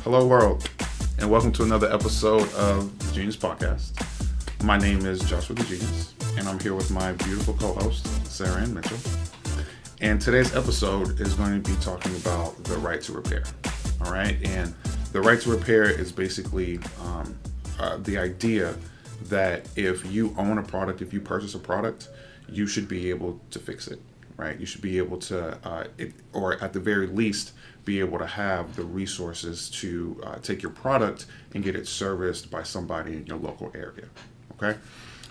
Hello, world, and welcome to another episode of the Genius Podcast. My name is Joshua the Genius, and I'm here with my beautiful co-host, Sarah Ann Mitchell. And today's episode is going to be talking about the right to repair. All right, and the right to repair is basically the idea that if you own a product, if you purchase a product, you should be able to fix it. Right? You should be able to, or at the very least, be able to have the resources to take your product and get it serviced by somebody in your local area. Okay?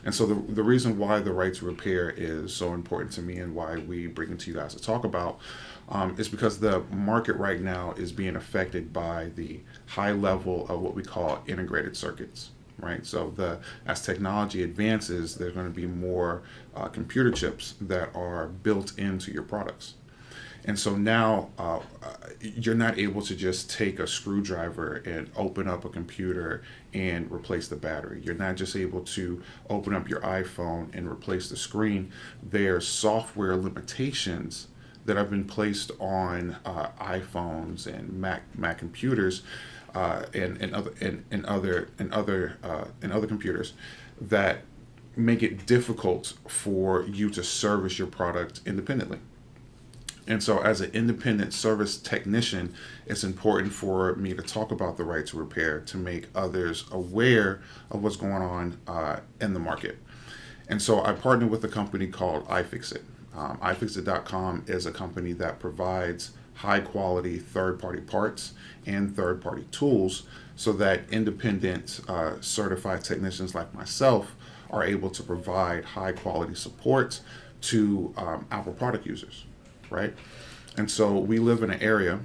And so the reason why the right to repair is so important to me and why we bring it to you guys to talk about is because the market right now is being affected by the high level of what we call integrated circuits. Right, so as technology advances, there's going to be more computer chips that are built into your products, and so now you're not able to just take a screwdriver and open up a computer and replace the battery. You're not just able to open up your iPhone and replace the screen. There's software limitations that have been placed on iPhones and Mac computers. And other computers that make it difficult for you to service your product independently. And so as an independent service technician, it's important for me to talk about the right to repair to make others aware of what's going on in the market. And so I partnered with a company called IFixit. IFixit.com is a company that provides high quality third-party parts and third-party tools so that independent certified technicians like myself are able to provide high quality support to Apple product users, right? And so we live in an area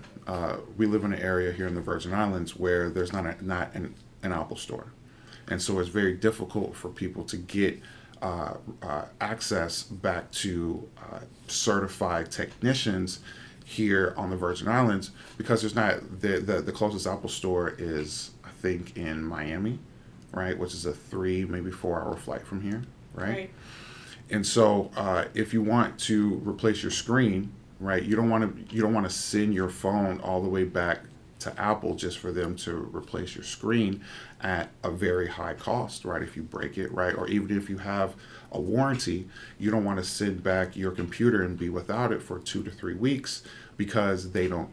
here in the Virgin Islands where there's not an Apple store. And so it's very difficult for people to get access back to certified technicians here on the Virgin Islands because there's not the closest Apple store is I think in Miami, right, which is a 3 maybe 4 hour flight from here, right? And so if you want to replace your screen, right, you don't want to send your phone all the way back to Apple just for them to replace your screen at a very high cost, right? If you break it, right, or even if you have a warranty, you don't want to send back your computer and be without it for 2 to 3 weeks because they don't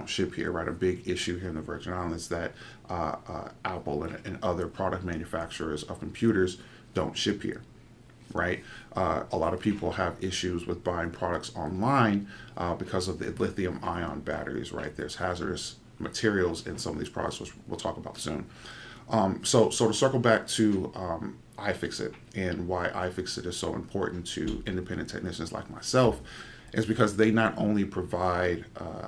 ship here, right? A big issue here in the Virgin Islands that Apple and other product manufacturers of computers don't ship here, right? A lot of people have issues with buying products online because of the lithium ion batteries, right? There's hazardous materials in some of these products, which we'll talk about soon. So to circle back to iFixit and why iFixit is so important to independent technicians like myself is because they not only provide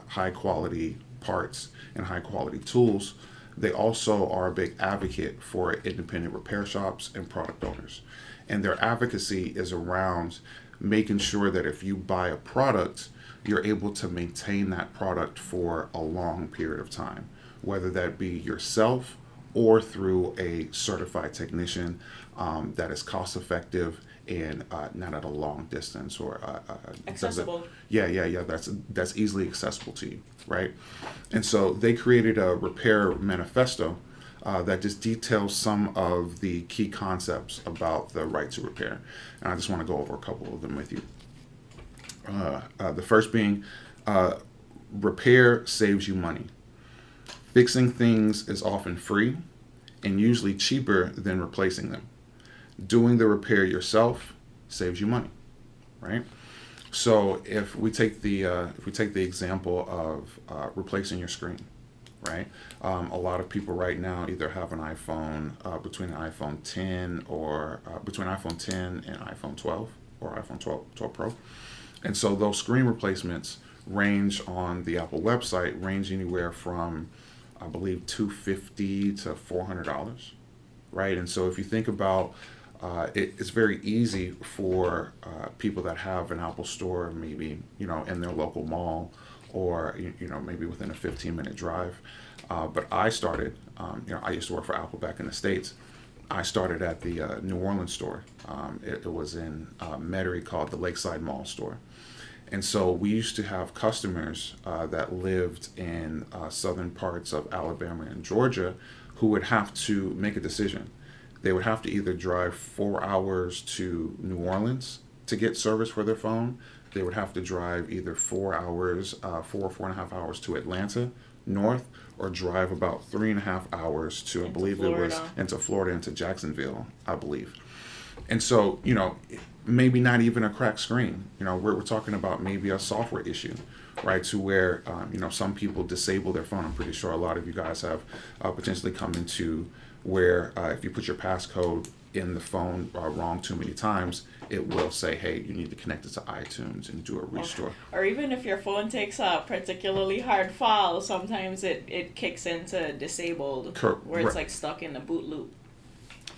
high quality parts and high quality tools, they also are a big advocate for independent repair shops and product owners. And their advocacy is around making sure that if you buy a product, you're able to maintain that product for a long period of time, whether that be yourself or through a certified technician that is cost effective and not at a long distance or accessible. That's easily accessible to you, right? And so they created a repair manifesto that just details some of the key concepts about the right to repair. And I just want to go over a couple of them with you. The first being repair saves you money. Fixing things is often free and usually cheaper than replacing them. Doing the repair yourself saves you money, right? So if we take the example of replacing your screen, right? A lot of people right now either have an iPhone between iPhone 10 or between iPhone 10 and iPhone 12 or iPhone 12 Pro, and so those screen replacements range on the Apple website range anywhere from I believe $250 to $400, right? And so if you think about it's very easy for people that have an Apple store, maybe in their local mall, or maybe within a 15-minute drive. But I started, I used to work for Apple back in the States. I started at the New Orleans store. It was in Metairie called the Lakeside Mall store. And so we used to have customers that lived in southern parts of Alabama and Georgia who would have to make a decision. They would have to either drive 4 hours to New Orleans to get service for their phone. They would have to drive either 4 hours, 4.5 hours to Atlanta north, or drive about 3.5 hours to, I believe it was, into Florida, into Jacksonville, I believe. And so, maybe not even a cracked screen. We're talking about maybe a software issue, right? To where, some people disable their phone. I'm pretty sure a lot of you guys have potentially come into where if you put your passcode in the phone wrong too many times, it will say, hey, you need to connect it to iTunes and do a restore. Or even if your phone takes a particularly hard fall, sometimes it kicks into disabled, where it's like stuck in the boot loop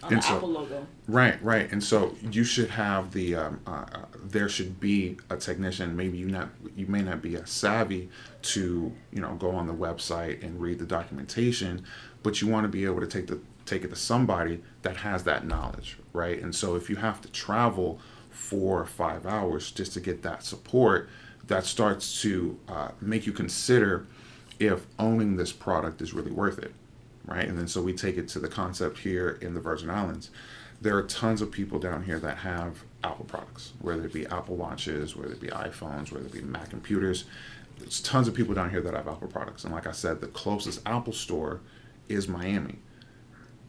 on the Apple logo. Right. And so you should have there should be a technician. Maybe you may not be as savvy to, go on the website and read the documentation, but you want to be able to take it to somebody that has that knowledge, right? And so if you have to travel 4 or 5 hours just to get that support, that starts to make you consider if owning this product is really worth it, right? And then so we take it to the concept here in the Virgin Islands. There are tons of people down here that have Apple products, whether it be Apple Watches, whether it be iPhones, whether it be Mac computers. There's tons of people down here that have Apple products. And like I said, the closest Apple store is Miami.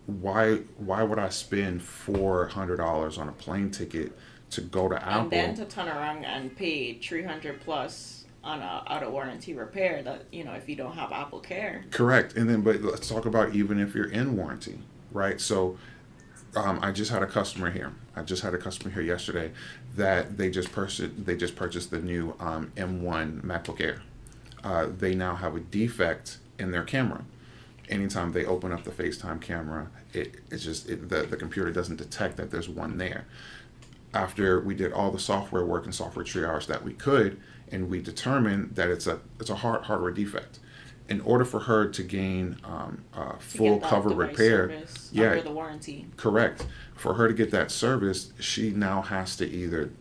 Why would I spend $400 on a plane ticket to go to Apple? And then to turn around and pay $300 plus on a out of warranty repair that, if you don't have Apple Care. Correct. And then, but let's talk about even if you're in warranty, right? So I just had a customer here. Yesterday that they just purchased the new M1 MacBook Air. They now have a defect in their camera. Anytime they open up the FaceTime camera, the computer doesn't detect that there's one there. After we did all the software work and software triage that we could, and we determined that it's a hardware defect. In order for her to gain full cover repair, under the warranty. Correct. For her to get that service, she now has to either,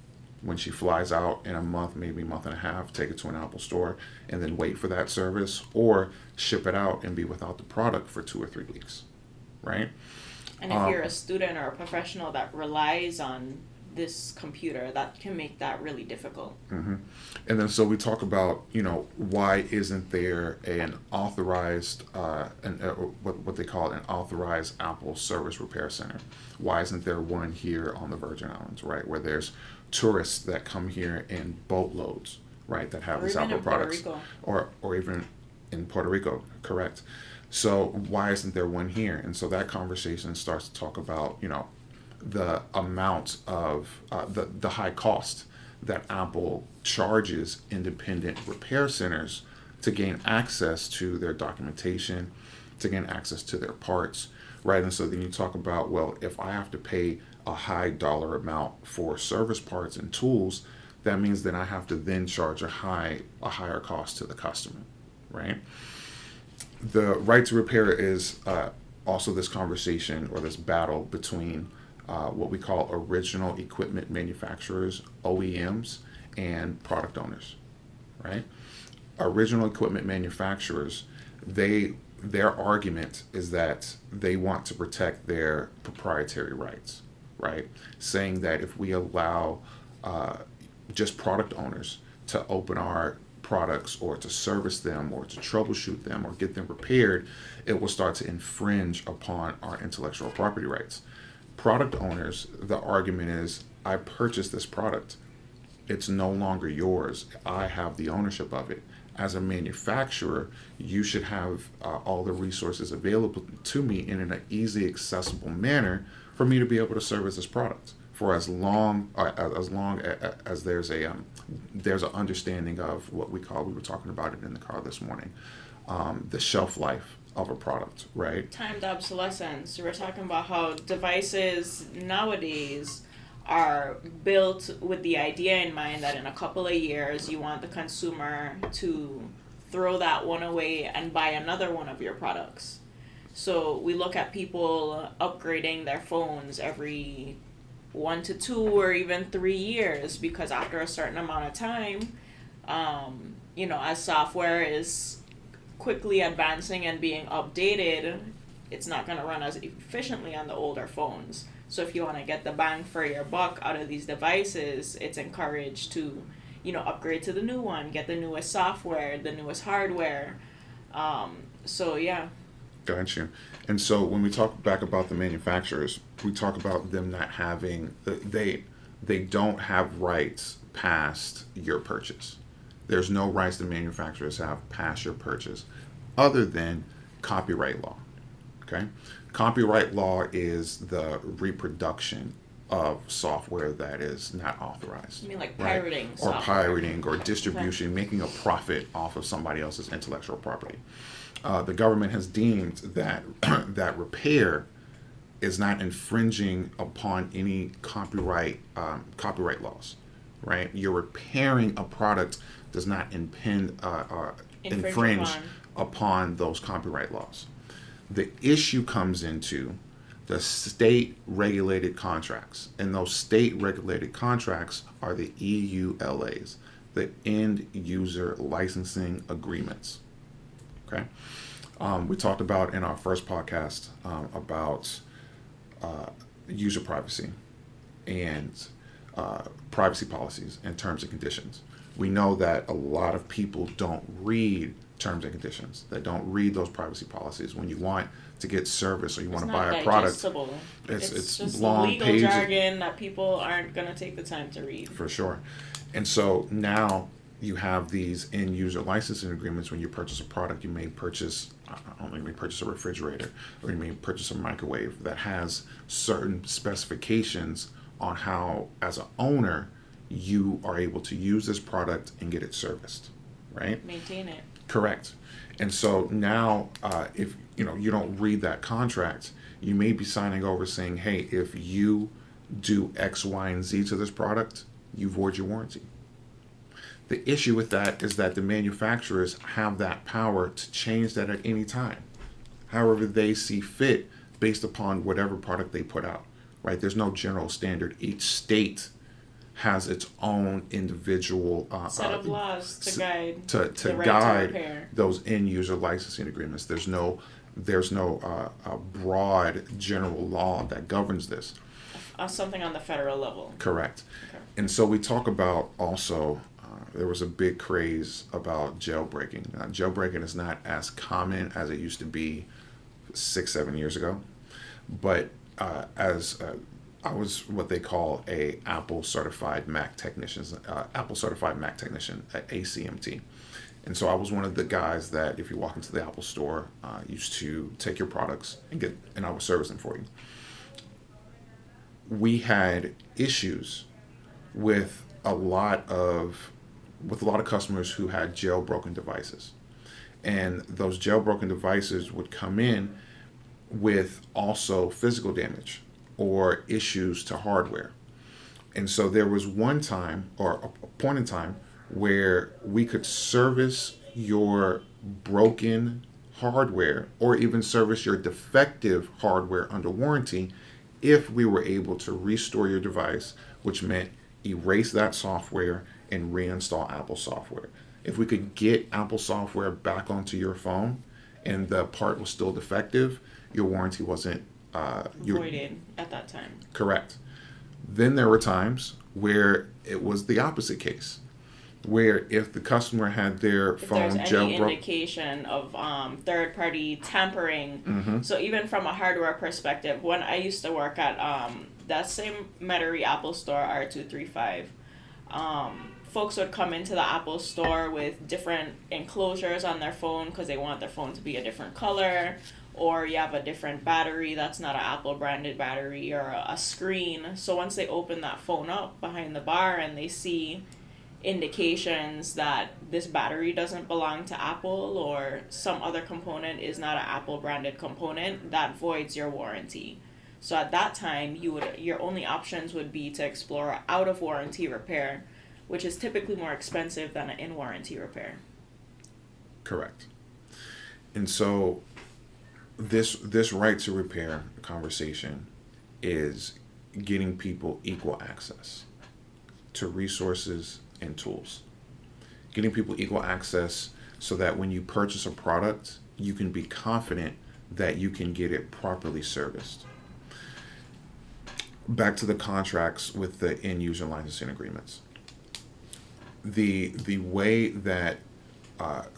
when she flies out in a month, maybe a month and a half, take it to an Apple store and then wait for that service, or ship it out and be without the product for 2 or 3 weeks, right? And if you're a student or a professional that relies on this computer, that can make that really difficult. Mm-hmm. And then so we talk about, why isn't there an authorized, what they call an authorized Apple service repair center? Why isn't there one here on the Virgin Islands, right, where there's tourists that come here in boatloads, right, that have these Apple products, or even in Puerto Rico, correct? So why isn't there one here? And so that conversation starts to talk about, the amount of the high cost that Apple charges independent repair centers to gain access to their documentation, to gain access to their parts, right? And so then you talk about, well, if I have to pay a high dollar amount for service parts and tools, that means that I have to then charge a higher cost to the customer, right? The right to repair is also this conversation or this battle between what we call original equipment manufacturers, OEMs, and product owners, right? Original equipment manufacturers, their argument is that they want to protect their proprietary rights, right? Saying that if we allow just product owners to open our products or to service them or to troubleshoot them or get them repaired, it will start to infringe upon our intellectual property rights. Product owners, the argument is, I purchased this product. It's no longer yours. I have the ownership of it. As a manufacturer, you should have all the resources available to me in an easy, accessible manner for me to be able to service this product for as long as there's an understanding of what we were talking about it in the car this morning, the shelf life of a product, right? Timed obsolescence. We're talking about how devices nowadays are built with the idea in mind that in a couple of years you want the consumer to throw that one away and buy another one of your products. So we look at people upgrading their phones every 1 to 2 or even 3 years, because after a certain amount of time, As software is quickly advancing and being updated, it's not going to run as efficiently on the older phones. So if you want to get the bang for your buck out of these devices, it's encouraged to, upgrade to the new one, get the newest software, the newest hardware. So yeah. Got you. And so when we talk back about the manufacturers, we talk about them not having, they don't have rights past your purchase. There's no rights the manufacturers have past your purchase other than copyright law. Okay? Copyright law is the reproduction of software that is not authorized. I mean, like pirating right? software. Or pirating or distribution, making a profit off of somebody else's intellectual property. The government has deemed that that repair is not infringing upon any copyright laws, right? You're repairing a product does not infringe upon those copyright laws. The issue comes into the state regulated contracts, and those state regulated contracts are the EULAs, the end user licensing agreements. Okay, we talked about in our first podcast about user privacy and privacy policies and terms and conditions. We know that a lot of people don't read terms and conditions. They don't read those privacy policies. When you want to get service or you want to buy a product, it's just long legal pages. jargon that people aren't going to take the time to read. For sure. And so now you have these end user licensing agreements. When you purchase a product, you may purchase a refrigerator, or you may purchase a microwave that has certain specifications on how, as an owner, you are able to use this product and get it serviced, right? Maintain it. Correct. And so now, if you don't read that contract, you may be signing over saying, hey, if you do X, Y, and Z to this product, you void your warranty. The issue with that is that the manufacturers have that power to change that at any time, however they see fit, based upon whatever product they put out, right? There's no general standard. Each state has its own individual set of laws to guide to guide those end user licensing agreements. There's no broad general law that governs this. Something on the federal level. Correct. Okay. And so we talk about also, there was a big craze about jailbreaking. Jailbreaking is not as common as it used to be 6-7 years ago, but I was what they call a Apple certified Mac technician at ACMT. And so I was one of the guys that, if you walk into the Apple store, used to take your products and I would service them for you. We had issues with a lot of customers who had jailbroken devices. And those jailbroken devices would come in with also physical damage or issues to hardware. And so there was one time, or a point in time, where we could service your broken hardware or even service your defective hardware under warranty if we were able to restore your device, which meant erase that software and reinstall Apple software. If we could get Apple software back onto your phone and the part was still defective, your warranty wasn't voided at that time. Correct. Then there were times where it was the opposite case, where if the customer had their phone jailbroken, there's any indication of third-party tampering. So even from a hardware perspective, when I used to work at that same Metairie Apple store, R235, folks would come into the Apple store with different enclosures on their phone because they want their phone to be a different color, or you have a different battery that's not an Apple branded battery, or a screen. So once they open that phone up behind the bar and they see indications that this battery doesn't belong to Apple or some other component is not an Apple branded component, that voids your warranty. So at that time, your only options would be to explore out of warranty repair, which is typically more expensive than an in warranty repair. Correct. And so this right to repair conversation is getting people equal access to resources and tools. getting people equal access so that when you purchase a product, you can be confident that you can get it properly serviced. Back to the contracts with the end user licensing agreements. The way that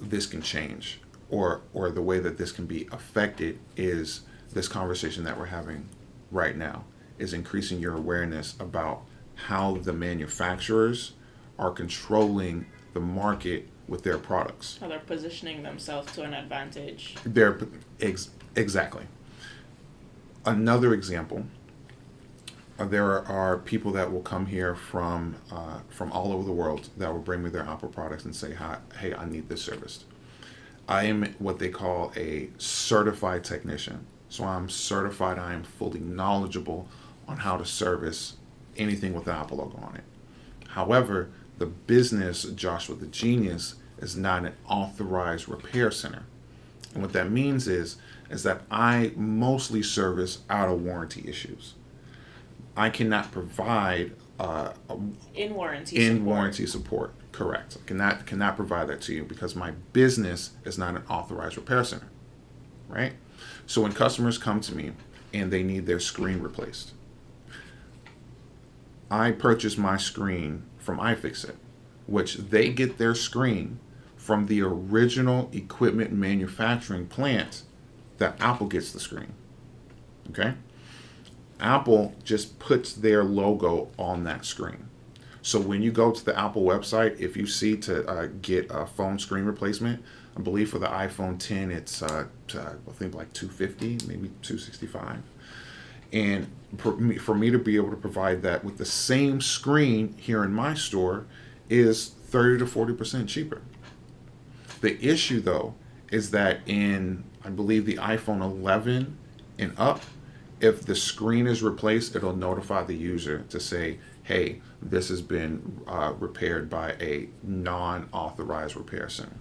this can change, or the way that this can be affected, is this conversation that we're having right now, is increasing your awareness about how the manufacturers are controlling the market with their products. How they're positioning themselves to an advantage. Exactly. Another example, there are people that will come here from all over the world that will bring me their Apple products and say, hey, I need this serviced. I am what they call a certified technician. So I'm certified, I am fully knowledgeable on how to service anything with the Apple logo on it. However, the business, Joshua the Genius, is not an authorized repair center. And what that means is that I mostly service out of warranty issues. I cannot provide in warranty support. Correct. I cannot provide that to you because my business is not an authorized repair center. Right? So when customers come to me and they need their screen replaced, I purchase my screen from IFixit, which they get their screen from the original equipment manufacturing plant that Apple gets the screen. Okay? Apple just puts their logo on that screen. So when you go to the Apple website, if you see to get a phone screen replacement, I believe for the iPhone 10, it's I think like $250, maybe $265. And for me to be able to provide that with the same screen here in my store is 30 to 40% cheaper. The issue, though, is that in, I believe, the iPhone 11 and up, if the screen is replaced, it'll notify the user to say, hey, this has been repaired by a non-authorized repair center.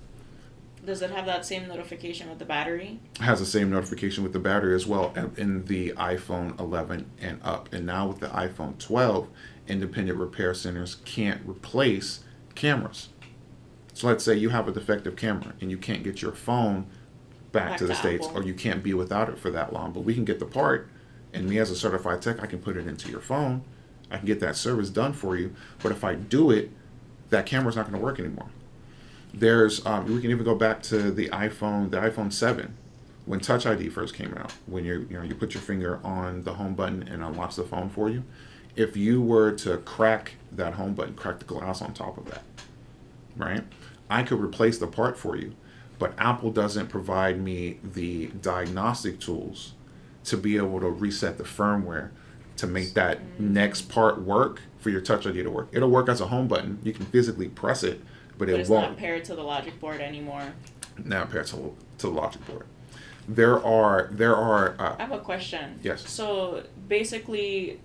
Does it have that same notification with the battery? It has the same notification with the battery as well in the iPhone 11 and up. And now with the iPhone 12, independent repair centers can't replace cameras. So let's say you have a defective camera and you can't get your phone back to the States, or you can't be without it for that long. But we can get the part, and me as a certified tech, I can put it into your phone. I can get that service done for you. But if I do it, that camera's not going to work anymore. There's we can even go back to the iPhone 7, when Touch ID first came out. When you put your finger on the home button and unlocks the phone for you. If you were to crack that home button, crack the glass on top of that, right? I could replace the part for you, but Apple doesn't provide me the diagnostic tools to be able to reset the firmware to make that next part work for your Touch ID to work. It'll work as a home button. You can physically press it, but it it's won't. Not paired to the logic board anymore. Not paired to the logic board. There are. I have a question. Yes. So basically,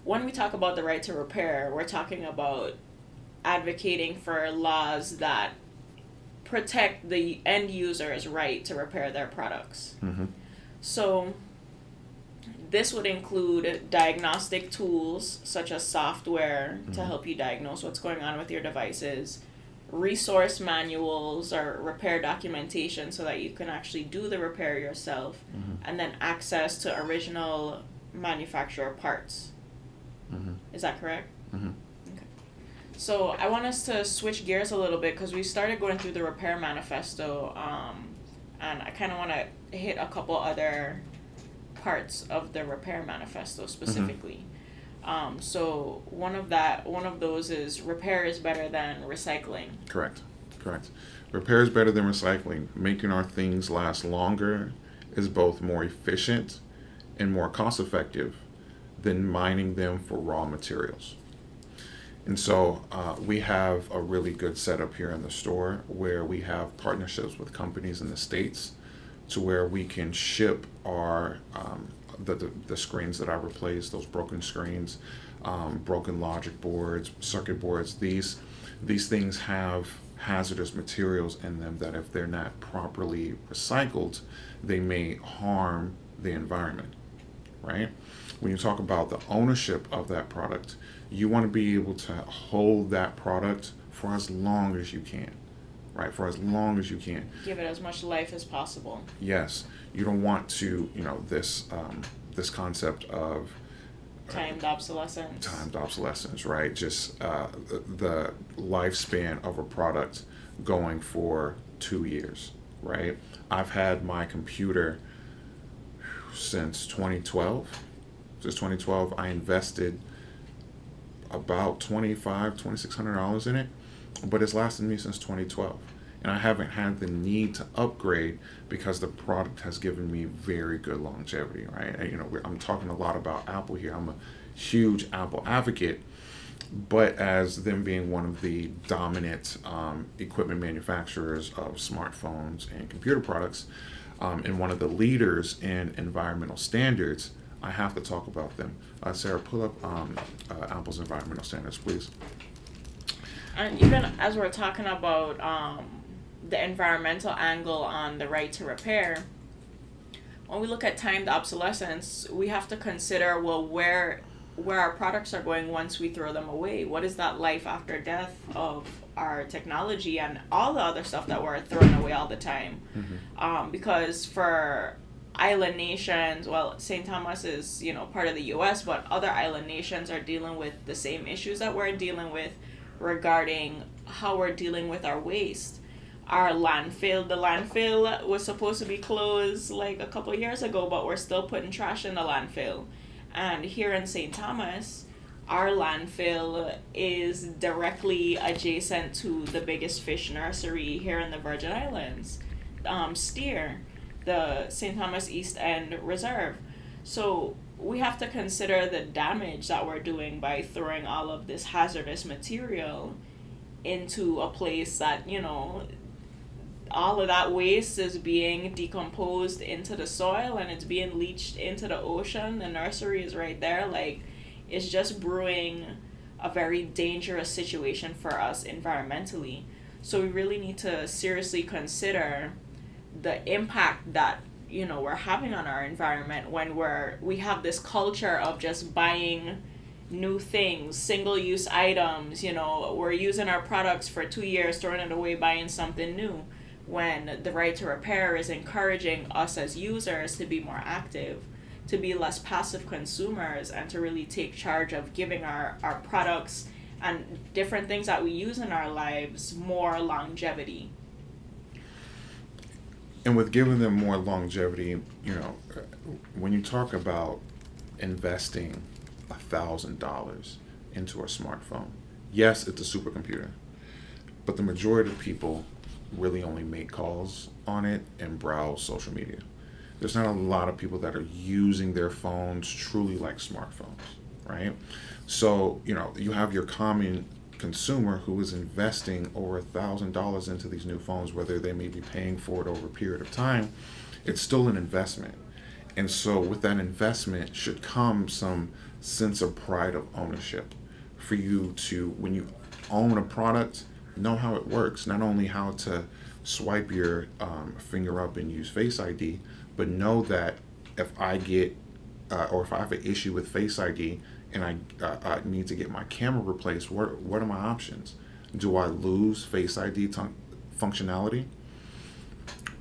when we talk about the right to repair, we're talking about advocating for laws that protect the end user's right to repair their products. Mm-hmm. So this would include diagnostic tools such as software to help you diagnose what's going on with your devices, resource manuals or repair documentation so that you can actually do the repair yourself, and then access to original manufacturer parts. Is that correct? Okay. So I want us to switch gears a little bit because we started going through the repair manifesto, and I kind of want to hit a couple other parts of the repair manifesto specifically. So one of those is repair is better than recycling. Correct. Repair is better than recycling. Making our things last longer is both more efficient and more cost effective than mining them for raw materials. And so we have a really good setup here in the store where we have partnerships with companies in the States to where we can ship our the screens that I replaced, those broken screens, broken logic boards, circuit boards. These things have hazardous materials in them that if they're not properly recycled, they may harm the environment, right? When you talk about the ownership of that product, you want to be able to hold that product for as long as you can. right? For as long as you can. Give it as much life as possible. Yes, you don't want to, this concept of Timed obsolescence. timed obsolescence, right? Just the lifespan of a product going for 2 years, right? I've had my computer since 2012. Since 2012, I invested about $2,600 in it, but it's lasted me since 2012. And I haven't had the need to upgrade because the product has given me very good longevity, right? And, I'm talking a lot about Apple here. I'm a huge Apple advocate, but as them being one of the dominant equipment manufacturers of smartphones and computer products, and one of the leaders in environmental standards, I have to talk about them. Sarah, pull up Apple's environmental standards, please. And even as we're talking about the environmental angle on the right to repair, when we look at timed obsolescence, we have to consider, well, where our products are going once we throw them away. What is that life after death of our technology and all the other stuff that we're throwing away all the time? Mm-hmm. Because for island nations, well, St. Thomas is, part of the U.S., but other island nations are dealing with the same issues that we're dealing with regarding how we're dealing with our waste. Our the landfill was supposed to be closed like a couple years ago, but we're still putting trash in the landfill. And here in St. Thomas, our landfill is directly adjacent to the biggest fish nursery here in the Virgin Islands, Steer, the St. Thomas East End Reserve. So we have to consider the damage that we're doing by throwing all of this hazardous material into a place that, all of that waste is being decomposed into the soil and it's being leached into the ocean. The nursery is right there. Like, it's just brewing a very dangerous situation for us environmentally. So we really need to seriously consider the impact that, we're having on our environment when we have this culture of just buying new things, single-use items. We're using our products for 2 years, throwing it away, buying something new, when the right to repair is encouraging us as users to be more active, to be less passive consumers, and to really take charge of giving our products and different things that we use in our lives more longevity. And with giving them more longevity, when you talk about investing $1,000 into a smartphone, yes, it's a supercomputer, but the majority of people really only make calls on it and browse social media. There's not a lot of people that are using their phones truly like smartphones, right? So, you have your common consumer who is investing over $1,000 into these new phones, whether they may be paying for it over a period of time. It's still an investment. And so with that investment should come some sense of pride of ownership for you to, when you own a product, know how it works. Not only how to swipe your finger up and use Face ID, but know that if I get or if I have an issue with Face ID and I need to get my camera replaced, what are my options? Do I lose Face ID functionality?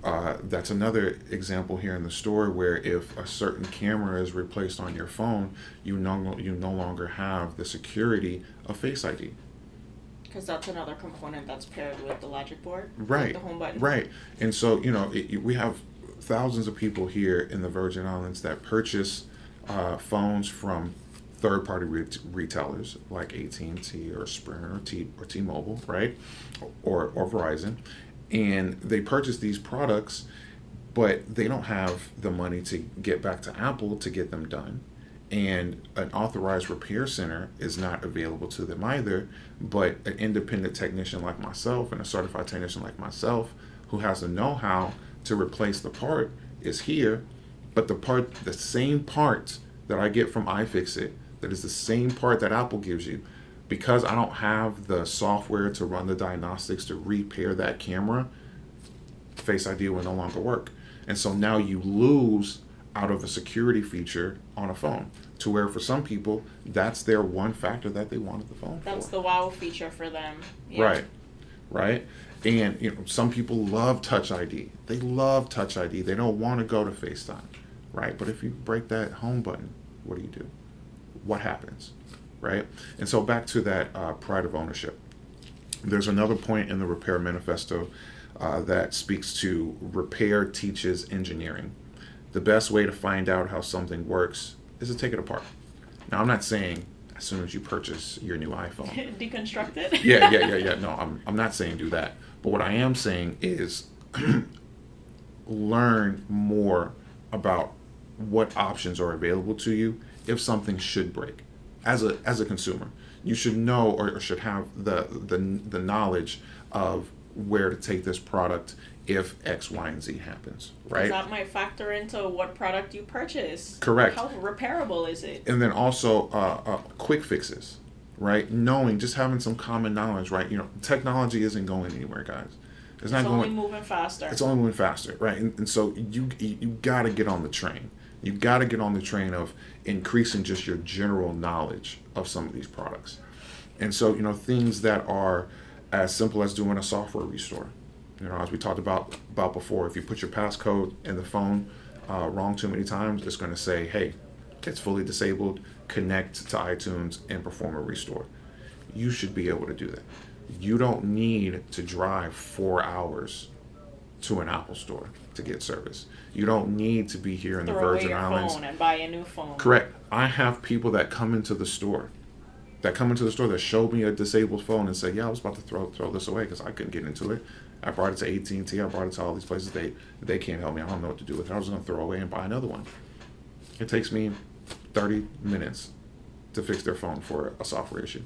That's another example here in the store where if a certain camera is replaced on your phone, you no longer have the security of Face ID. Because that's another component that's paired with the logic board, right? The home button, right? And so we have thousands of people here in the Virgin Islands that purchase phones from third-party retailers like AT&T or Sprint or T-Mobile, right, or Verizon, and they purchase these products, but they don't have the money to get back to Apple to get them done. And an authorized repair center is not available to them either, but an independent technician like myself and a certified technician like myself who has the know-how to replace the part is here, but the same part that I get from iFixit, that is the same part that Apple gives you, because I don't have the software to run the diagnostics to repair that camera, Face ID will no longer work. And so now you lose out of a security feature on a phone, to where for some people that's their one factor that they wanted the phone for. That's the wow feature for them. Yeah. Right. And some people love Touch ID. They love Touch ID. They don't want to go to FaceTime, right? But if you break that home button, what do? What happens, right? And so back to that pride of ownership. There's another point in the Repair Manifesto that speaks to repair teaches engineering. The best way to find out how something works is to take it apart. Now, I'm not saying as soon as you purchase your new iPhone. Deconstruct it? Yeah. No, I'm not saying do that. But what I am saying is learn more about what options are available to you if something should break. As a consumer, you should know or should have the knowledge of where to take this product if X, Y, and Z happens, right? That might factor into what product you purchase. Correct. How repairable is it? And then also quick fixes, right? Knowing, just having some common knowledge, right? Technology isn't going anywhere, guys. It's not only going. moving faster. It's only moving faster, right? And so you got to get on the train. You got to get on the train of increasing just your general knowledge of some of these products. And so things that are as simple as doing a software restore. As we talked about before, if you put your passcode in the phone wrong too many times, it's going to say, hey, it's fully disabled, connect to iTunes and perform a restore. You should be able to do that. You don't need to drive 4 hours to an Apple store to get service. You don't need to be here in the Virgin Islands. Throw away your phone and buy a new phone. Correct. I have people that come into the store that showed me a disabled phone and say, yeah, I was about to throw this away because I couldn't get into it. I brought it to AT&T. I brought it to all these places. They can't help me. I don't know what to do with it. I was going to throw away and buy another one. It takes me 30 minutes to fix their phone for a software issue.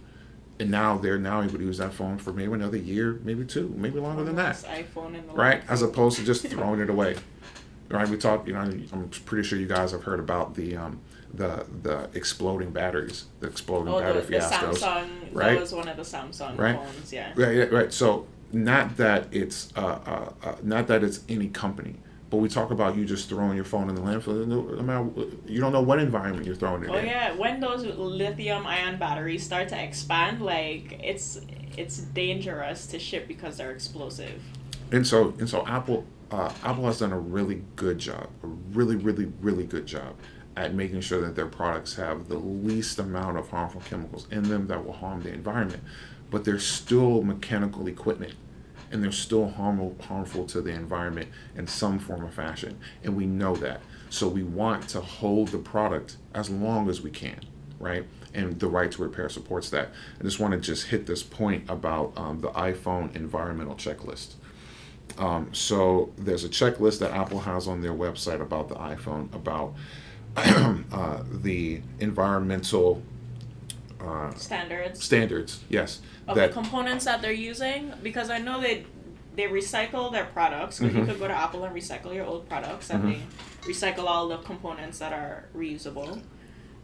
And now they're able to use that phone for maybe another year, maybe 2, maybe longer than that. iPhone in the right? As opposed to just throwing it away. Right? We talked, I'm pretty sure you guys have heard about the exploding batteries, the exploding battery fiascos. Samsung, right? That was one of the Samsung phones, yeah. Right. So not that it's any company, but we talk about you just throwing your phone in the landfill. You don't know what environment you're throwing it in. Oh yeah, when those lithium-ion batteries start to expand, it's dangerous to ship because they're explosive. And so Apple has done a really good job, a really, really, really good job at making sure that their products have the least amount of harmful chemicals in them that will harm the environment. But they're still mechanical equipment, and they're still harmful to the environment in some form or fashion. And we know that. So we want to hold the product as long as we can, right? And the right to repair supports that. I just want to hit this point about the iPhone environmental checklist. So there's a checklist that Apple has on their website about the iPhone, about the environmental standards, yes. Of the components that they're using, because I know they recycle their products. Because you could go to Apple and recycle your old products, and they recycle all the components that are reusable.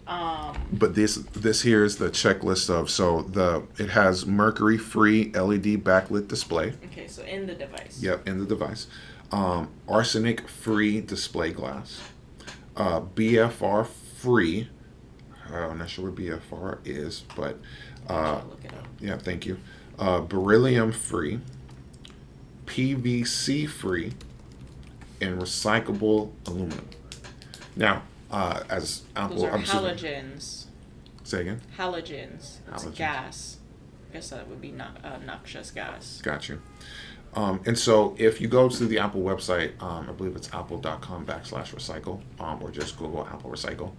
But this here is the checklist of it has mercury-free LED backlit display. Okay, so in the device. Yep, in the device. Arsenic-free display glass. BFR-free. I'm not sure what BFR is, but look it up. Yeah, thank you. Beryllium-free, PVC-free, and recyclable aluminum. Now, as Apple, those are halogens. Say again. Halogens. It's gas. I guess that would be not noxious gas. Got you. And so if you go to the Apple website, I believe it's apple.com/recycle, or just Google Apple Recycle,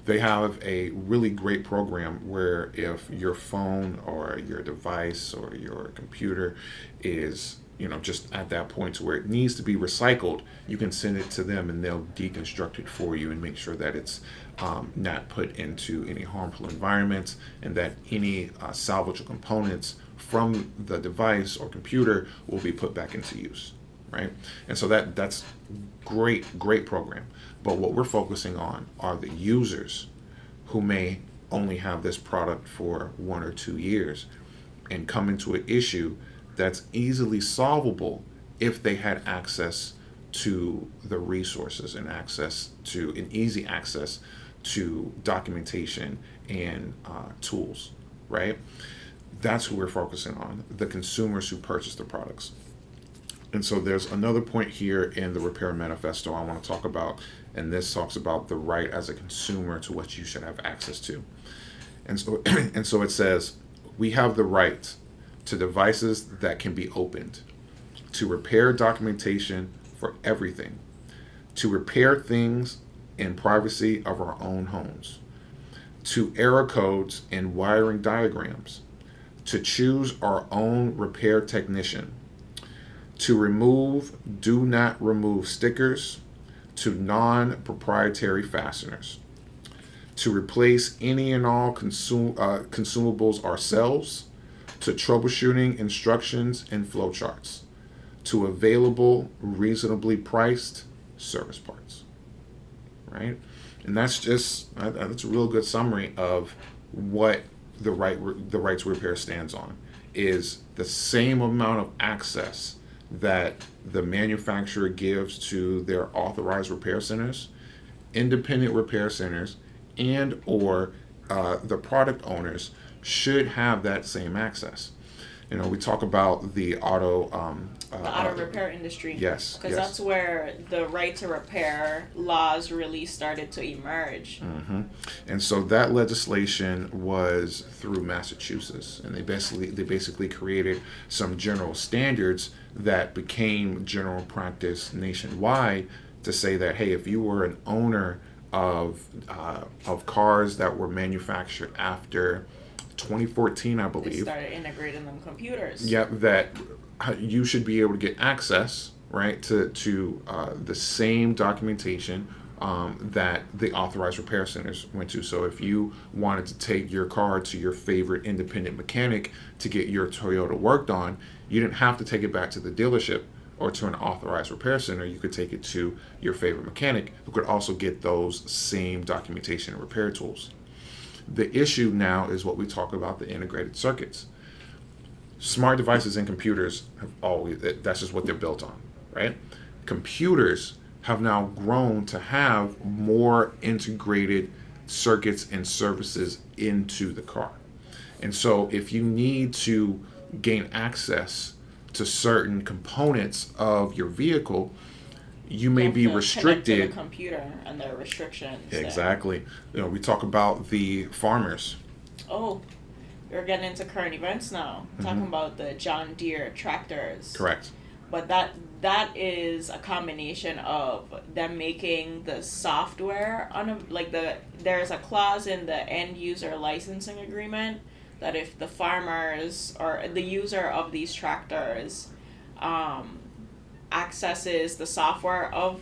they have a really great program where if your phone or your device or your computer is, just at that point to where it needs to be recycled, you can send it to them and they'll deconstruct it for you and make sure that it's not put into any harmful environments, and that any salvageable components from the device or computer will be put back into use, right? And so that's great program. But what we're focusing on are the users who may only have this product for 1 or 2 years and come into an issue that's easily solvable if they had access to the resources and easy access to documentation and tools, right? That's who we're focusing on, the consumers who purchase the products. And so there's another point here in the repair manifesto I want to talk about, and this talks about the right as a consumer to what you should have access to. And so and so it says, we have the right to devices that can be opened, to repair documentation for everything, to repair things in privacy of our own homes, to error codes and wiring diagrams, to choose our own repair technician, to remove do not remove stickers, to non-proprietary fasteners, to replace any and all consumables ourselves, to troubleshooting instructions and flowcharts, to available, reasonably priced service parts. Right? And that's a real good summary of what the right to repair stands on, is the same amount of access that the manufacturer gives to their authorized repair centers, independent repair centers, and or the product owners should have that same access. We talk about the auto repair industry. Yes, because that's where the right to repair laws really started to emerge. Mm-hmm. And so that legislation was through Massachusetts, and they basically created some general standards that became general practice nationwide to say that, hey, if you were an owner of cars that were manufactured after 2014, I believe. They started integrating them computers. Yep, that you should be able to get access, right, to the same documentation that the authorized repair centers went to. So if you wanted to take your car to your favorite independent mechanic to get your Toyota worked on, you didn't have to take it back to the dealership or to an authorized repair center. You could take it to your favorite mechanic who could also get those same documentation and repair tools. The issue now is what we talk about, the integrated circuits. Smart devices and computers have always, that's just what they're built on, right? Computers have now grown to have more integrated circuits and services into the car. And so if you need to gain access to certain components of your vehicle, you may be restricted. To the computer and their restrictions. Exactly. We talk about the farmers. Oh, we're getting into current events now. Mm-hmm. Talking about the John Deere tractors. Correct. But that is a combination of them making the software there's a clause in the end user licensing agreement that if the farmers or the user of these tractors accesses the software of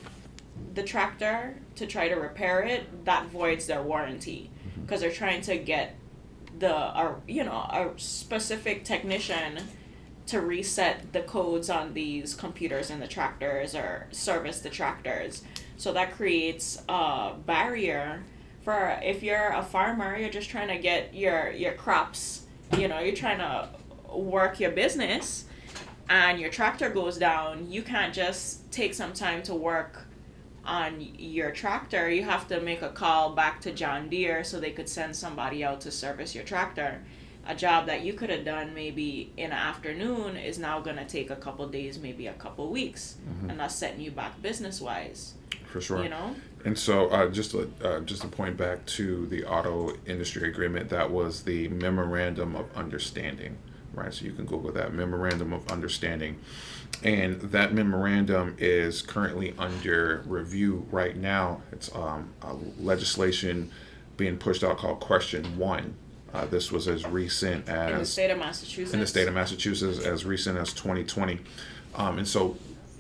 the tractor to try to repair it, that voids their warranty, because they're trying to get a specific technician to reset the codes on these computers in the tractors or service the tractors. So that creates a barrier for, if you're a farmer, you're just trying to get your crops, you're trying to work your business, and your tractor goes down, you can't just take some time to work on your tractor. You have to make a call back to John Deere so they could send somebody out to service your tractor. A job that you could have done maybe in an afternoon is now going to take a couple days, maybe a couple weeks, and that's setting you back business-wise. For sure. And so just to point back to the auto industry agreement, that was the Memorandum of Understanding. Right, so you can Google that, Memorandum of Understanding. And that memorandum is currently under review right now. It's a legislation being pushed out called Question 1. This was as recent as... In the state of Massachusetts? In the state of Massachusetts, as recent as 2020. And so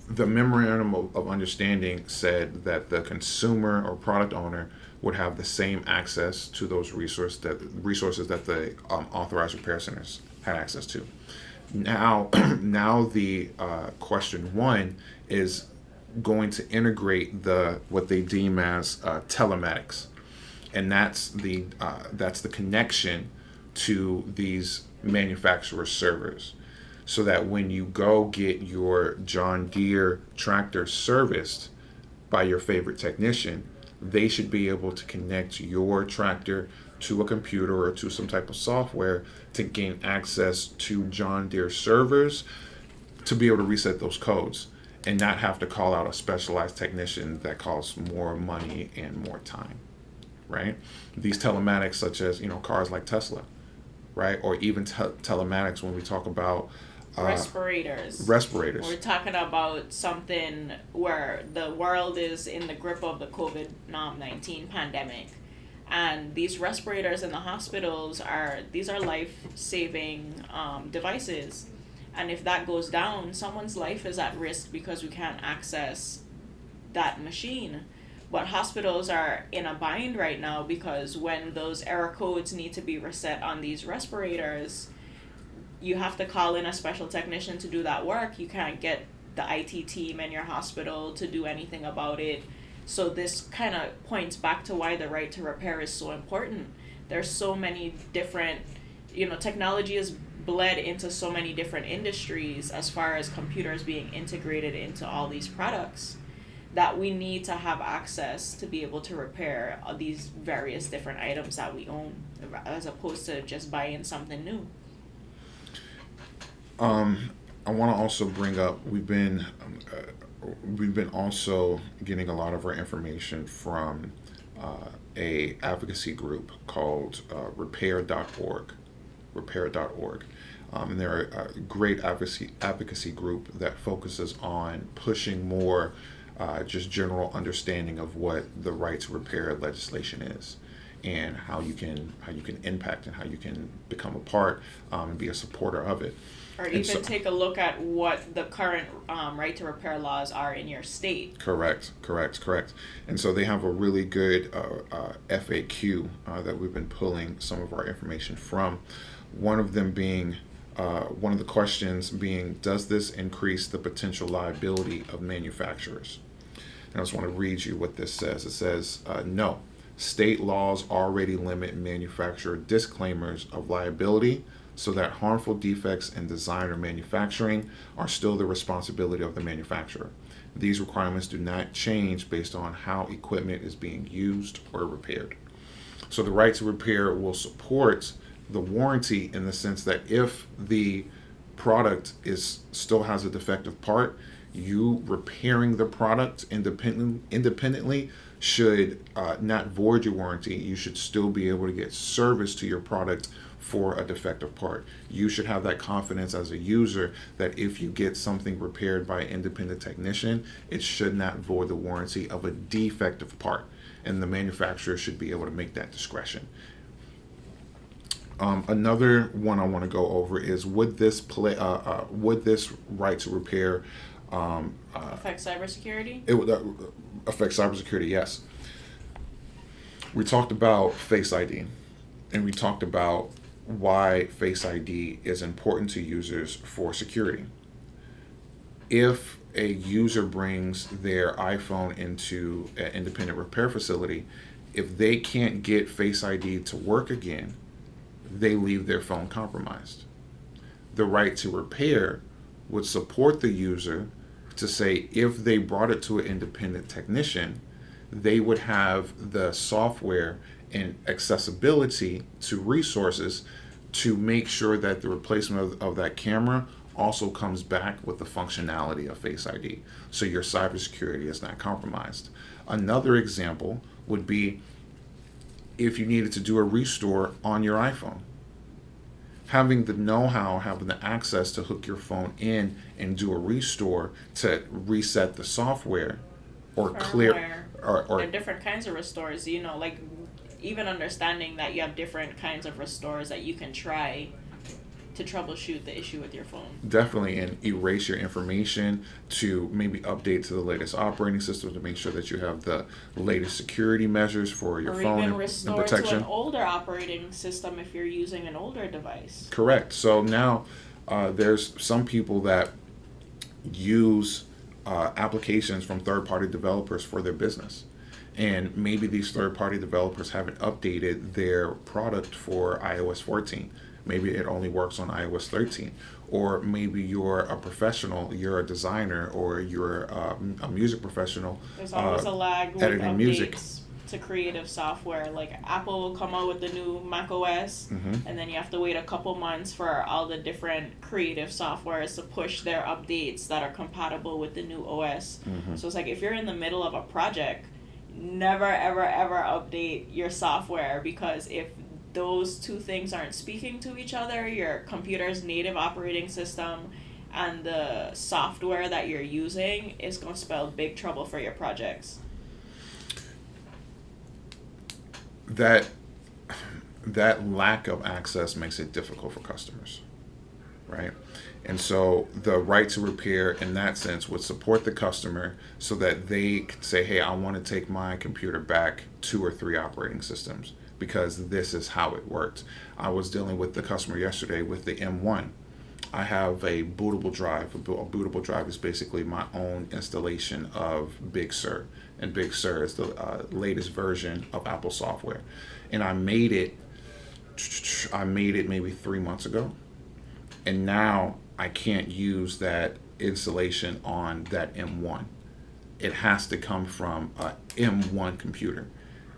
the Memorandum of Understanding said that the consumer or product owner would have the same access to those resources that the authorized repair centers had access to. Now the Question 1 is going to integrate what they deem as telematics, and that's the connection to these manufacturer servers, so that when you go get your John Deere tractor serviced by your favorite technician, they should be able to connect your tractor to a computer or to some type of software to gain access to John Deere servers to be able to reset those codes and not have to call out a specialized technician that costs more money and more time, right? These telematics, such as, cars like Tesla, right? Or even telematics when we talk about respirators. We're talking about something where the world is in the grip of the COVID-19 pandemic. And these respirators in the hospitals are life-saving devices. And if that goes down, someone's life is at risk because we can't access that machine. But hospitals are in a bind right now because when those error codes need to be reset on these respirators, you have to call in a special technician to do that work. You can't get the IT team in your hospital to do anything about it. So this kind of points back to why the right to repair is so important. There's so many different, technology is bled into so many different industries as far as computers being integrated into all these products, that we need to have access to be able to repair these various different items that we own, as opposed to just buying something new. I want to also bring up, we've been also getting a lot of our information from a advocacy group called repair.org. And they're a great advocacy group that focuses on pushing more just general understanding of what the right to repair legislation is, and how you can impact and how you can become a part and be a supporter of it. Or even take a look at what the current right to repair laws are in your state. Correct. And so they have a really good FAQ that we've been pulling some of our information from. One of them being, one of the questions being, does this increase the potential liability of manufacturers? And I just want to read you what this says. It says, no. State laws already limit manufacturer disclaimers of liability, so that harmful defects in design or manufacturing are still the responsibility of the manufacturer. These requirements do not change based on how equipment is being used or repaired. So the right to repair will support the warranty in the sense that if the product still has a defective part, you repairing the product independently should not void your warranty. You should still be able to get service to your product for a defective part. You should have that confidence as a user that if you get something repaired by an independent technician, it should not void the warranty of a defective part, and the manufacturer should be able to make that discretion. Another one I want to go over is, would this right to repair affect cybersecurity? It would affect cybersecurity, yes. We talked about Face ID, and we talked about why Face ID is important to users for security. If a user brings their iPhone into an independent repair facility, if they can't get Face ID to work again, they leave their phone compromised. The right to repair would support the user to say if they brought it to an independent technician, they would have the software and accessibility to resources to make sure that the replacement of that camera also comes back with the functionality of Face ID, so your cybersecurity is not compromised. Another example would be if you needed to do a restore on your iPhone. Having the know-how, having the access to hook your phone in and do a restore to reset the software or clear or different kinds of restores, like even understanding that you have different kinds of restores that you can try to troubleshoot the issue with your phone. Definitely, and erase your information to maybe update to the latest operating system to make sure that you have the latest security measures for your phone and protection. Or even restore to an older operating system if you're using an older device. Correct. So now there's some people that use applications from third-party developers for their business. And maybe these third-party developers haven't updated their product for iOS 14. Maybe it only works on iOS 13. Or maybe you're a professional, you're a designer, or you're a music professional. There's always a lag with editing updates. music. to creative software. Like Apple will come out with the new Mac OS, and then you have to wait a couple months for all the different creative softwares to push their updates that are compatible with the new OS. So it's like if you're in the middle of a project, never ever ever update your software, because if those two things aren't speaking to each other, your computer's native operating system and the software that you're using is going to spell big trouble for your projects. That lack of access makes it difficult for customers, right? And so the right to repair in that sense would support the customer so that they could say, hey, I want to take my computer back 2 or 3 operating systems because this is how it worked. I was dealing with the customer yesterday with the M1. I have a bootable drive. A bootable drive is basically my own installation of Big Sur. And Big Sur is the latest version of Apple software. And I made it maybe 3 months ago. And now I can't use that installation on that M1. It has to come from a M1 computer.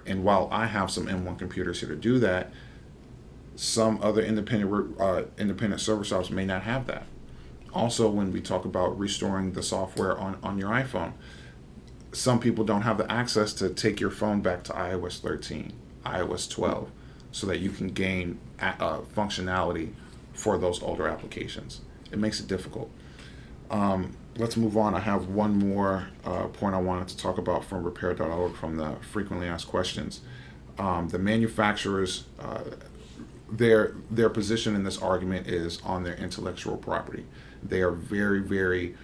And while I have some M1 computers here to do that, some other independent server shops may not have that. Also, when we talk about restoring the software on your iPhone, some people don't have the access to take your phone back to iOS 13, iOS 12, so that you can gain functionality for those older applications. It makes it difficult. Let's move on. I have one more point I wanted to talk about from repair.org from the frequently asked questions. The manufacturers, their position in this argument is on their intellectual property. They are very, very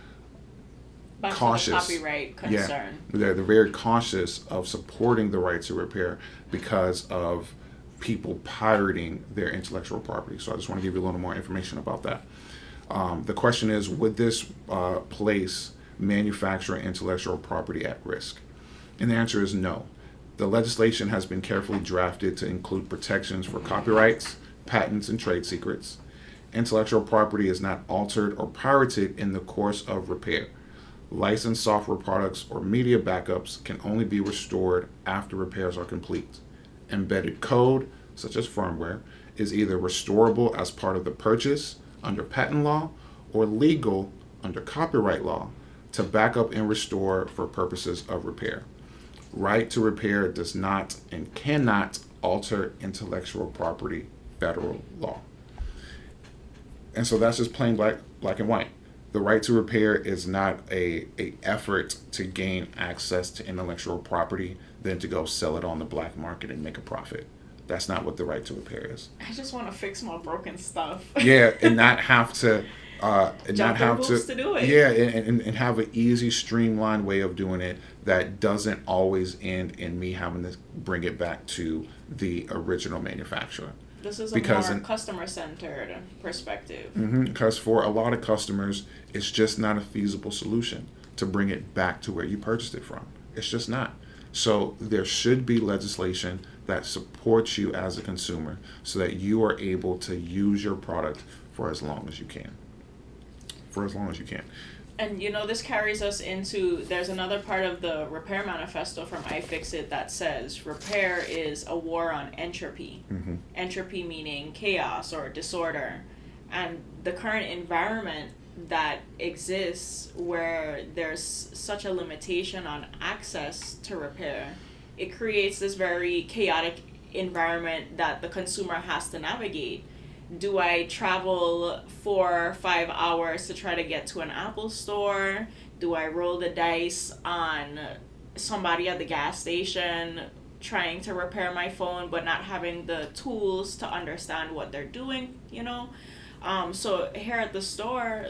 cautious. Copyright concern. Yeah, they're very cautious of supporting the right to repair because of people pirating their intellectual property. So I just want to give you a little more information about that. The question is, would this place manufacturer intellectual property at risk? And the answer is no. The legislation has been carefully drafted to include protections for copyrights, patents, and trade secrets. Intellectual property is not altered or pirated in the course of repair. Licensed software products or media backups can only be restored after repairs are complete. Embedded code, such as firmware, is either restorable as part of the purchase under patent law or legal under copyright law to back up and restore for purposes of repair. Right to repair does not and cannot alter intellectual property federal law. And so that's just plain black and white. The right to repair is not a effort to gain access to intellectual property, then to go sell it on the black market and make a profit. That's not what the right to repair is. I just want to fix my broken stuff. Yeah, and not have to to do it. Yeah, and have an easy, streamlined way of doing it that doesn't always end in me having to bring it back to the original manufacturer. This is a more customer-centered perspective. Because for a lot of customers, it's just not a feasible solution to bring it back to where you purchased it from. It's just not. So there should be legislation that supports you as a consumer so that you are able to use your product for as long as you can. And this carries us into, there's another part of the repair manifesto from IFixit that says repair is a war on entropy. Entropy meaning chaos or disorder. And the current environment that exists where there's such a limitation on access to repair, it creates this very chaotic environment that the consumer has to navigate. Do I travel 4 or 5 hours to try to get to an Apple store? Do I roll the dice on somebody at the gas station trying to repair my phone but not having the tools to understand what they're doing, So here at the store,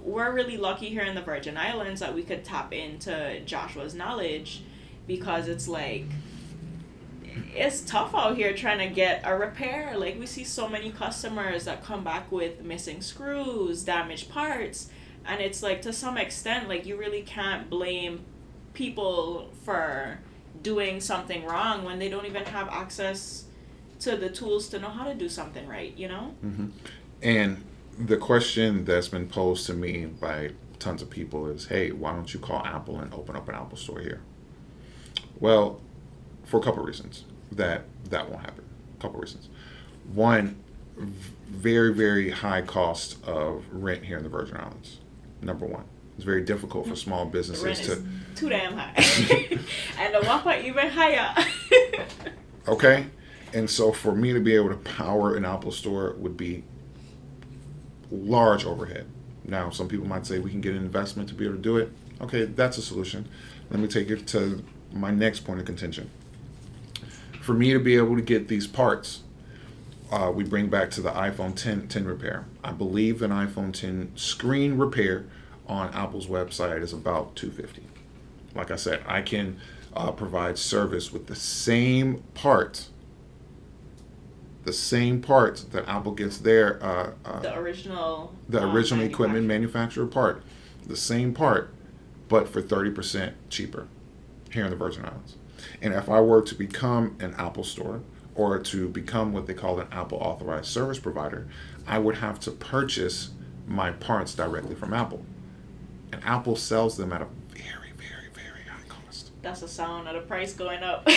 we're really lucky here in the Virgin Islands that we could tap into Joshua's knowledge, because it's tough out here trying to get a repair. We see so many customers that come back with missing screws, damaged parts, and it's to some extent, you really can't blame people for doing something wrong when they don't even have access to the tools to know how to do something right, And the question that's been posed to me by tons of people is, hey, why don't you call Apple and open up an Apple store here? Well, for a couple of reasons that won't happen. A couple of reasons. One, very, very high cost of rent here in the Virgin Islands. Number one. It's very difficult for small businesses the rent to... is too damn high. And the WAPA even higher. Okay? And so for me to be able to power an Apple store would be large overhead. Now, some people might say we can get an investment to be able to do it. Okay, that's a solution. Let me take it to my next point of contention. For me to be able to get these parts, we bring back to the iPhone 10 repair. I believe an iPhone 10 screen repair on Apple's website is about $250. Like I said, I can provide service with the same part that Apple gets their the original equipment manufacturer part, the same part, but for 30% cheaper here in the Virgin Islands. And if I were to become an Apple store or to become what they call an Apple authorized service provider, I would have to purchase my parts directly from Apple. And Apple sells them at a very, very, very high cost. That's the sound of the price going up.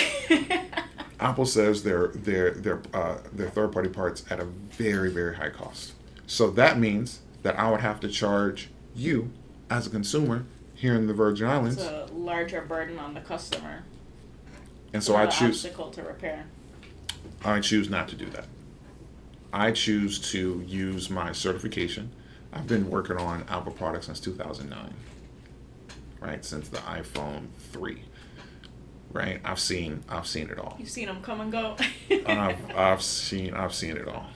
Apple says their third-party parts at a very, very high cost. So that means that I would have to charge you as a consumer here in the Virgin Islands. It's a larger burden on the customer. And so I choose obstacle to repair. I choose not to do that. I choose to use my certification. I've been working on Apple products since 2009, right? Since the iPhone 3, right? I've seen it all. You've seen them come and go. I've seen it all,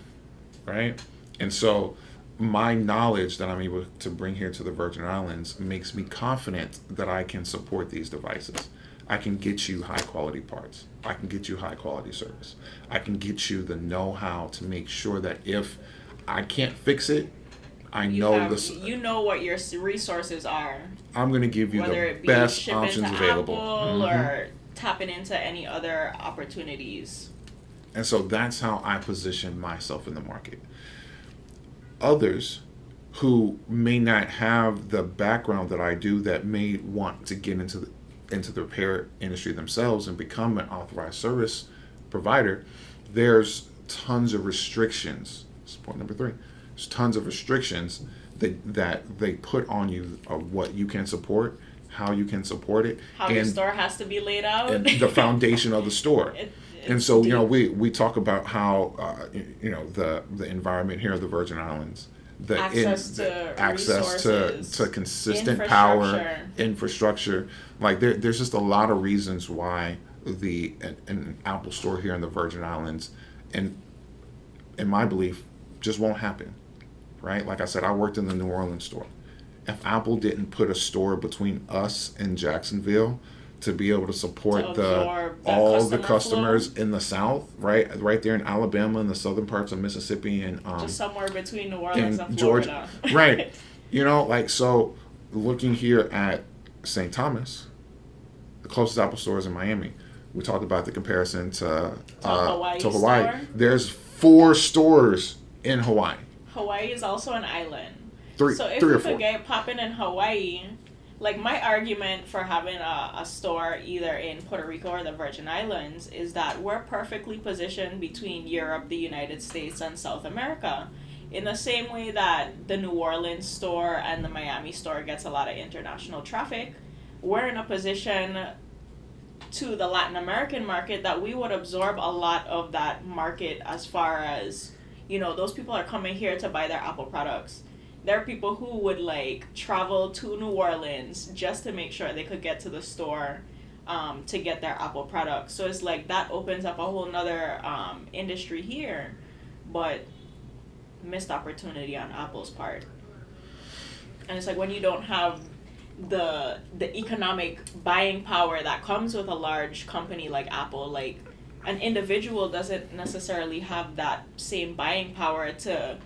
right? And so my knowledge that I'm able to bring here to the Virgin Islands makes me confident that I can support these devices. I can get you high quality parts. I can get you high quality service. I can get you the know-how to make sure that if I can't fix it, you know what your resources are. I'm going to give you whether the it be best shipping options to available. Apple or tapping into any other opportunities. And so that's how I position myself in the market. Others who may not have the background that I do, that may want to get into the repair industry themselves and become an authorized service provider, there's tons of restrictions. That's point number 3. There's tons of restrictions that they put on you of what you can support, how you can support it, how your store has to be laid out, and the foundation of the store. And so, we talk about how the environment here of the Virgin Islands, access to consistent power, infrastructure. Like there's just a lot of reasons why an Apple store here in the Virgin Islands, and in my belief, just won't happen. Right? Like I said, I worked in the New Orleans store. If Apple didn't put a store between us and Jacksonville to be able to support all the customers in the South, right there in Alabama and the southern parts of Mississippi and just somewhere between New Orleans and Georgia, right? So looking here at St. Thomas, the closest Apple store is in Miami. We talked about the comparison to Hawaii. Store? There's 4 stores in Hawaii. Hawaii is also an island. So if three you or four. could get popping in Hawaii, like my argument for having a store either in Puerto Rico or the Virgin Islands is that we're perfectly positioned between Europe, the United States, and South America. In the same way that the New Orleans store and the Miami store gets a lot of international traffic, we're in a position to the Latin American market that we would absorb a lot of that market as far as, those people are coming here to buy their Apple products. There are people who would travel to New Orleans just to make sure they could get to the store to get their Apple products. So it's that opens up a whole nother industry here, but missed opportunity on Apple's part. And it's when you don't have the economic buying power that comes with a large company like Apple, an individual doesn't necessarily have that same buying power to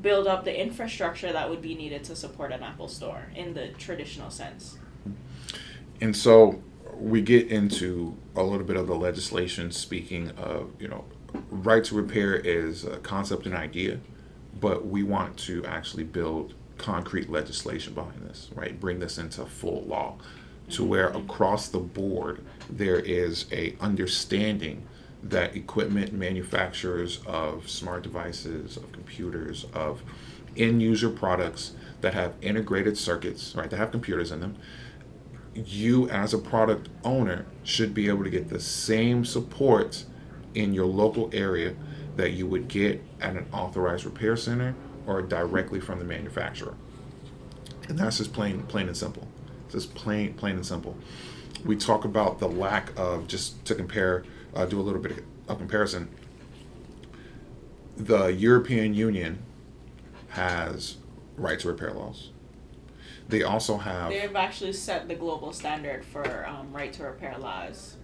build up the infrastructure that would be needed to support an Apple store in the traditional sense. And so we get into a little bit of the legislation. Speaking of, right to repair is a concept and idea, but we want to actually build concrete legislation behind this, right? Bring this into full law. to where across the board there is a understanding that equipment manufacturers of smart devices, of computers, of end user products that have integrated circuits, right, that have computers in them, you as a product owner should be able to get the same support in your local area that you would get at an authorized repair center or directly from the manufacturer. And that's just plain and simple. It's just plain and simple. We talk about the lack of, just to compare, do a little bit of comparison. The European Union has right to repair laws. They also have. They've actually set the global standard for right to repair laws.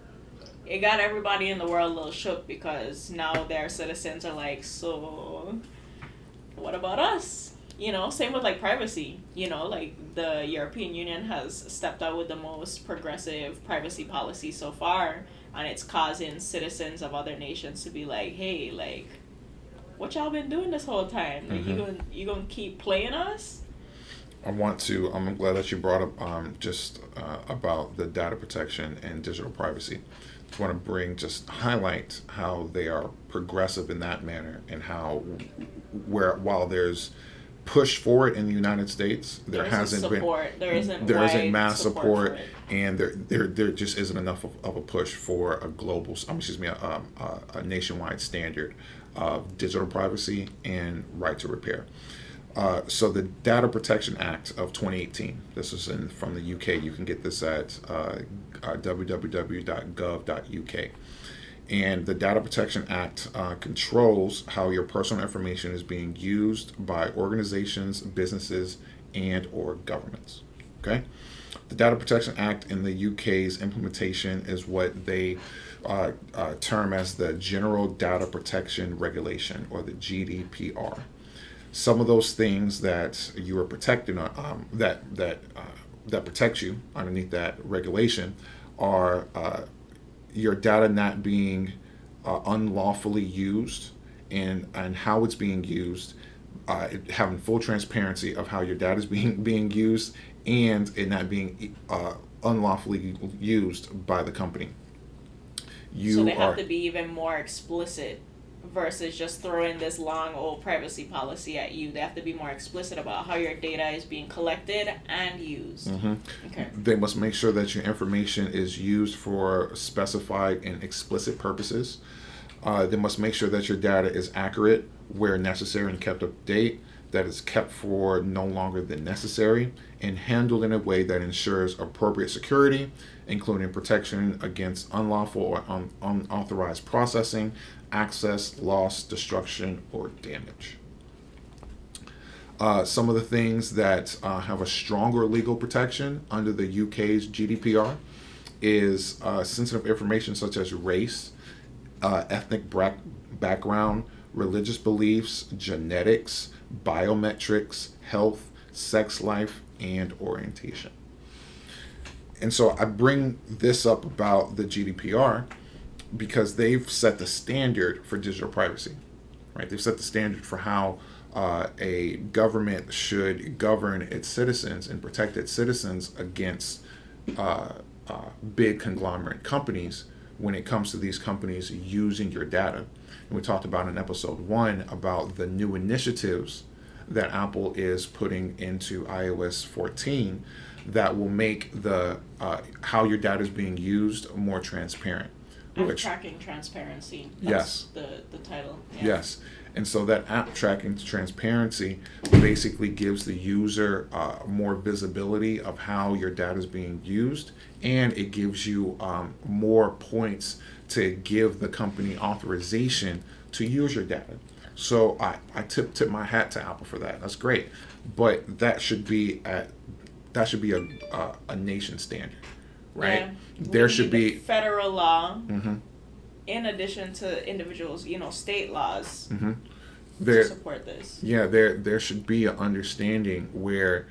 It got everybody in the world a little shook because now their citizens are like, so what about us? Same with like privacy. Like the European Union has stepped out with the most progressive privacy policy so far, and it's causing citizens of other nations to be like, hey, like, what y'all been doing this whole time? Like, you gonna keep playing us? I'm glad that you brought up about the data protection and digital privacy. I want to highlight how they are progressive in that manner, and how while there's push for it in the United States, there isn't mass support, and there just isn't enough of a push for a nationwide standard of digital privacy and right to repair. So the Data Protection Act of 2018, this is from the UK. You can get this at www.gov.uk. And the Data Protection Act controls how your personal information is being used by organizations, businesses, and or governments. Okay? The Data Protection Act in the UK's implementation is what they term as the General Data Protection Regulation, or the GDPR. Some of those things that you are protected on, that protect you underneath that regulation, are your data not being unlawfully used, and how it's being used, having full transparency of how your data is being used, and it not being unlawfully used by the company. So they have to be even more explicit versus just throwing this long old privacy policy at you. They have to be more explicit about how your data is being collected and used. Okay. They must make sure that your information is used for specified and explicit purposes. They must make sure that your data is accurate where necessary and kept up to date, that is kept for no longer than necessary, and handled in a way that ensures appropriate security, including protection against unlawful or unauthorized processing, access, loss, destruction, or damage. Some of the things that have a stronger legal protection under the UK's GDPR is sensitive information such as race, ethnic background, religious beliefs, genetics, biometrics, health, sex life, and orientation. And so I bring this up about the GDPR because they've set the standard for digital privacy, right? They've set the standard for how a government should govern its citizens and protect its citizens against big conglomerate companies when it comes to these companies using your data. And we talked about in episode 1 about the new initiatives that Apple is putting into iOS 14 that will make the how your data is being used more transparent. App tracking transparency. Yes. The title. Yeah. Yes. And so that app tracking transparency basically gives the user more visibility of how your data is being used, and it gives you more points to give the company authorization to use your data. So I tip my hat to Apple for that. That's great, but that should be a nation standard, right? Yeah. There should be federal law. Mm-hmm. In addition to individuals, state laws to support this. Yeah, there should be an understanding where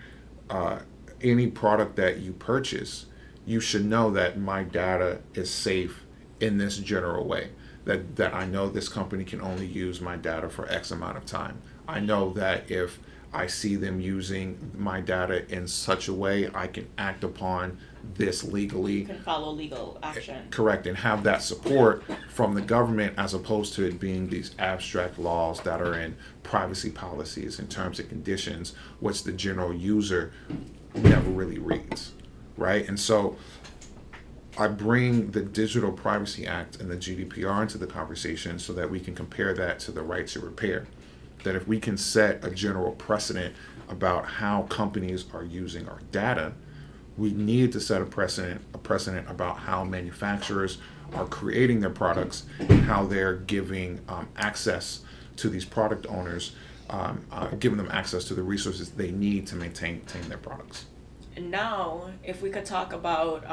any product that you purchase, you should know that my data is safe in this general way. That I know this company can only use my data for X amount of time. I know that if I see them using my data in such a way I can act upon this legally. You can follow legal action. Correct, and have that support from the government, as opposed to it being these abstract laws that are in privacy policies and terms and conditions, which the general user never really reads, right? And so I bring the Digital Privacy Act and the GDPR into the conversation so that we can compare that to the right to repair. That if we can set a general precedent about how companies are using our data, we need to set a precedent about how manufacturers are creating their products and how they're giving access to these product owners, giving them access to the resources they need to maintain their products. And now, if we could talk about,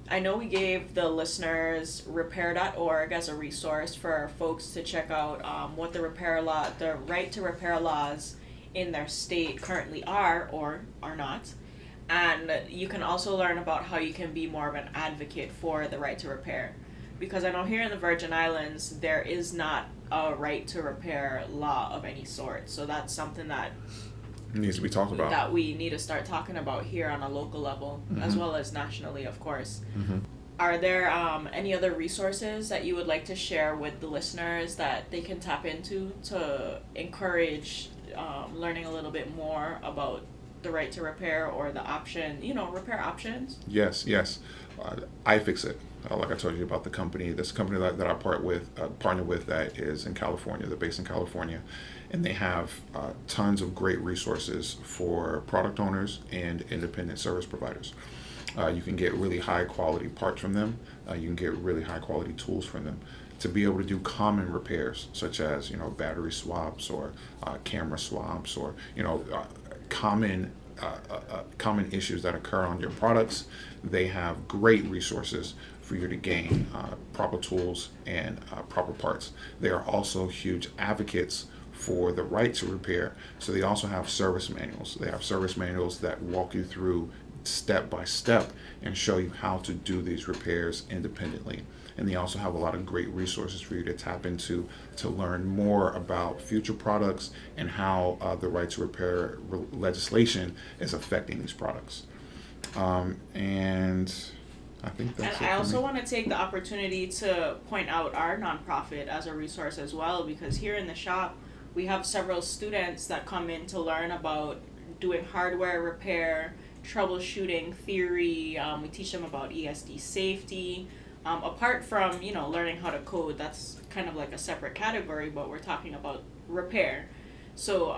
I know we gave the listeners repair.org as a resource for folks to check out what the right to repair laws in their state currently are or are not. And you can also learn about how you can be more of an advocate for the right to repair. Because I know here in the Virgin Islands, there is not a right to repair law of any sort. So that's something that needs to be talked about. That we need to start talking about here on a local level, as well as nationally, of course. Are there any other resources that you would like to share with the listeners that they can tap into to encourage learning a little bit more about the right to repair or the option, repair options? Yes. IFixit, like I told you about the company. This company that I partner with that is in California. They're based in California, and they have tons of great resources for product owners and independent service providers. You can get really high quality parts from them. You can get really high quality tools from them to be able to do common repairs, such as battery swaps or camera swaps, or common issues that occur on your products. They have great resources for you to gain proper tools and proper parts. They are also huge advocates for the right to repair. So they also have service manuals. They have service manuals that walk you through step by step and show you how to do these repairs independently. And they also have a lot of great resources for you to tap into to learn more about future products and how the right to repair legislation is affecting these products. And I think that's and it. I also want to take the opportunity to point out our nonprofit as a resource as well, because here in the shop, we have several students that come in to learn about doing hardware repair, troubleshooting theory. We teach them about ESD safety. Apart from, learning how to code, that's kind of like a separate category, but we're talking about repair. So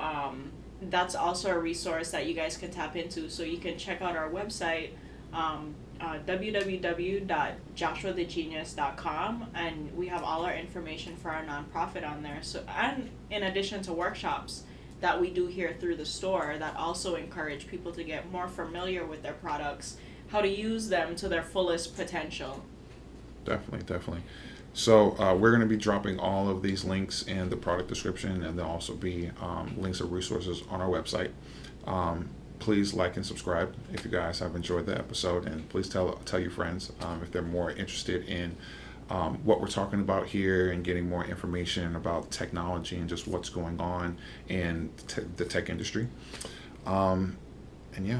that's also a resource that you guys can tap into. So you can check out our website, www.joshuathegenius.com, and we have all our information for our nonprofit on there. So, and in addition to workshops that we do here through the store that also encourage people to get more familiar with their products, how to use them to their fullest potential. Definitely. So we're going to be dropping all of these links in the product description, and there'll also be links of resources on our website. Please like and subscribe if you guys have enjoyed the episode, and please tell your friends if they're more interested in what we're talking about here and getting more information about technology and just what's going on in the tech industry. And yeah.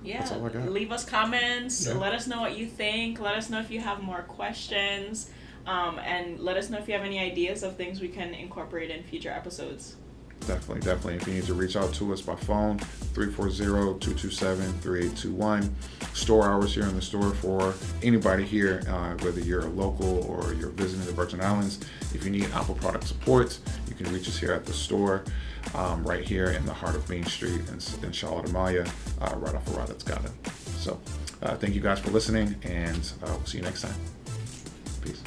That's all I got. Leave us comments. Yeah. Let us know what you think. Let us know if you have more questions. And let us know if you have any ideas of things we can incorporate in future episodes. Definitely. If you need to reach out to us by phone, 340-227-3821. Store hours here in the store for anybody here, whether you're a local or you're visiting the Virgin Islands. If you need Apple product support, you can reach us here at the store, right here in the heart of Main Street in Charlotte Amalia, right off of Rodlett's Garden. So thank you guys for listening, and we'll see you next time. Peace.